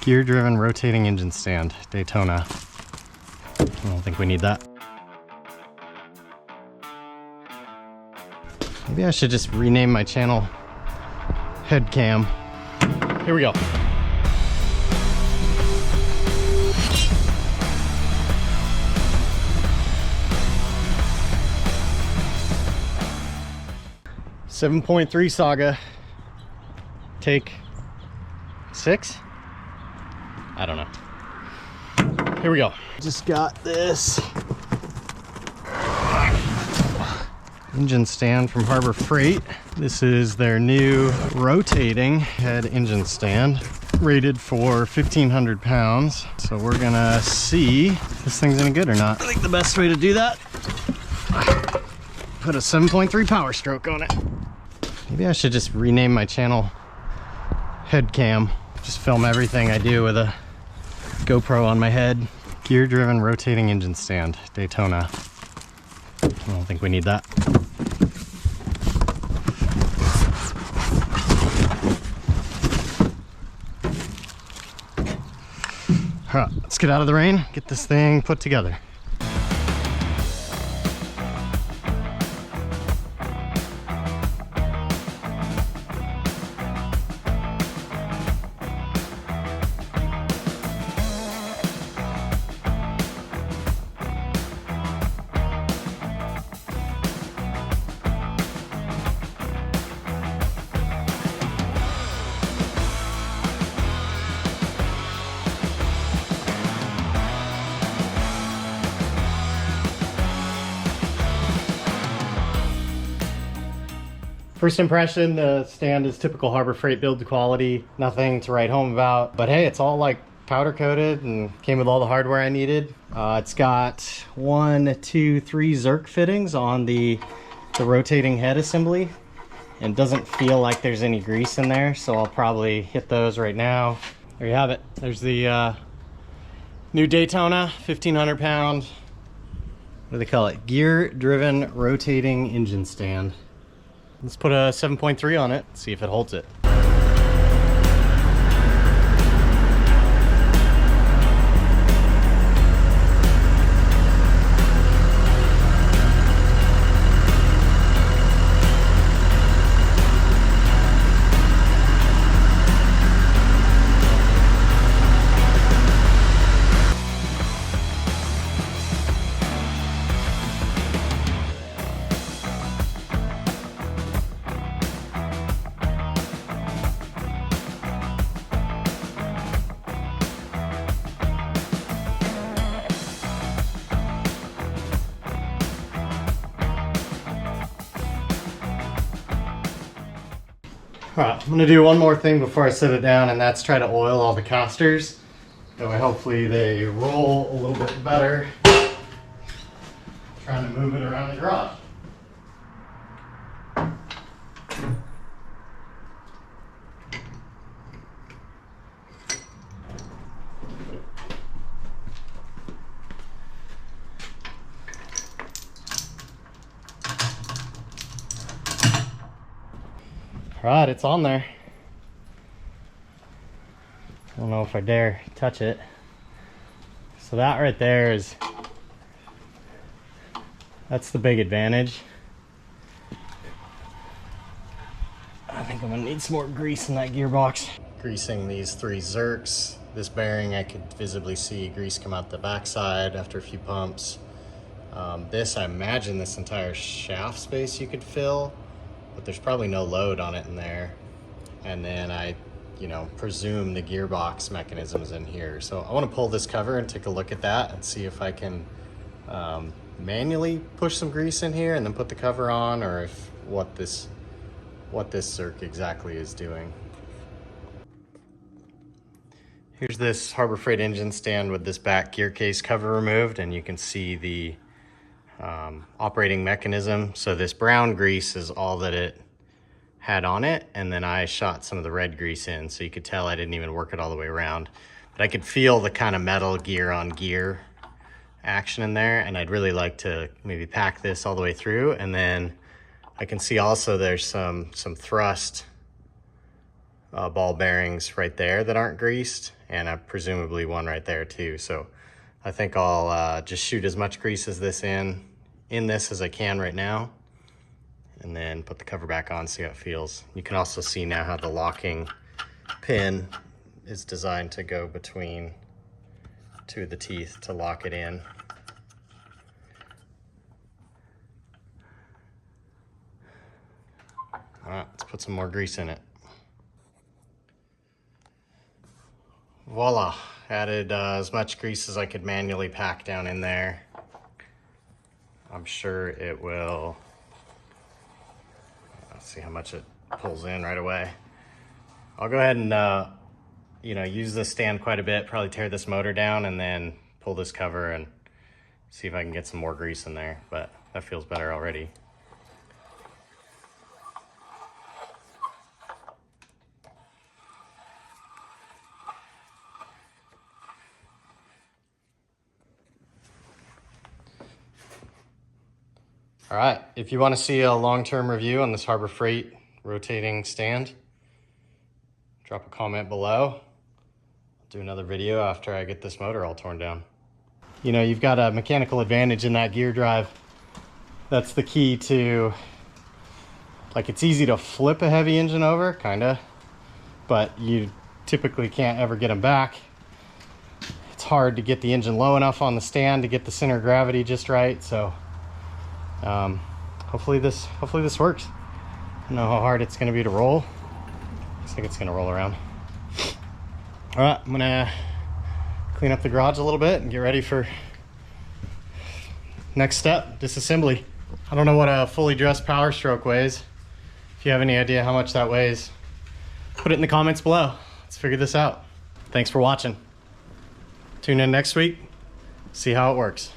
Gear-driven rotating engine stand, Daytona. I don't think we need that. Maybe I should just rename my channel Head Cam. Here we go. .3 Saga, take 6? I don't know. Here we go. Just got this engine stand from Harbor Freight. This is their new rotating head engine stand, rated for 1,500 pounds. So we're gonna see if this thing's any good or not. I think the best way to do that, put a 7.3 power stroke on it. Maybe I should just rename my channel Head Cam. Just film everything I do with a GoPro on my head. Gear-driven rotating engine stand, Daytona. I don't think we need that. All right, let's get out of the rain, get this thing put together. First impression, the stand is typical Harbor Freight build quality, nothing to write home about. But hey, it's all like powder coated and came with all the hardware I needed. It's got 1, 2, 3 Zerk fittings on the rotating head assembly, and doesn't feel like there's any grease in there, so I'll probably hit those right now. There you have it. There's the new Daytona 1,500 pound, what do they call it? Gear-driven rotating engine stand. Let's put a 7.3 on it, see if it holds it. Alright, I'm going to do one more thing before I set it down, and that's try to oil all the casters. That way hopefully they roll a little bit better. Trying to move it around the garage. Alright, it's on there. I don't know if I dare touch it. So that right there that's the big advantage. I think I'm gonna need some more grease in that gearbox. Greasing these 3 Zerks. This bearing, I could visibly see grease come out the backside after a few pumps. I imagine this entire shaft space you could fill, but there's probably no load on it in there. And then I presume the gearbox mechanism's in here. So I want to pull this cover and take a look at that and see if I can manually push some grease in here and then put the cover on, or if what this Zerk exactly is doing. Here's this Harbor Freight engine stand with this back gear case cover removed, and you can see the operating mechanism. So this brown grease is all that it had on it, and then I shot some of the red grease in, so you could tell I didn't even work it all the way around. But I could feel the kind of metal gear on gear action in there, and I'd really like to maybe pack this all the way through. And then I can see also there's some thrust ball bearings right there that aren't greased, and presumably one right there too. So I think I'll just shoot as much grease as this in this as I can right now, and then put the cover back on, see how it feels. You can also see now how the locking pin is designed to go between two of the teeth to lock it in. All right, let's put some more grease in it. Voila, added as much grease as I could manually pack down in there. I'm sure it will, let's see how much it pulls in right away. I'll go ahead and use this stand quite a bit, probably tear this motor down and then pull this cover and see if I can get some more grease in there, but that feels better already. All right, if you want to see a long-term review on this Harbor Freight rotating stand, drop a comment below. I'll do another video after I get this motor all torn down. You know, you've got a mechanical advantage in that gear drive. That's the key to, like, it's easy to flip a heavy engine over, kinda, but you typically can't ever get them back. It's hard to get the engine low enough on the stand to get the center of gravity just right, so hopefully this works. I don't know how hard it's going to be to roll. Looks like it's going to roll around. All right, I'm going to clean up the garage a little bit and get ready for next step, disassembly. I don't know what a fully dressed Power Stroke weighs. If you have any idea how much that weighs, put it in the comments below. Let's figure this out. Thanks for watching. Tune in next week, see how it works.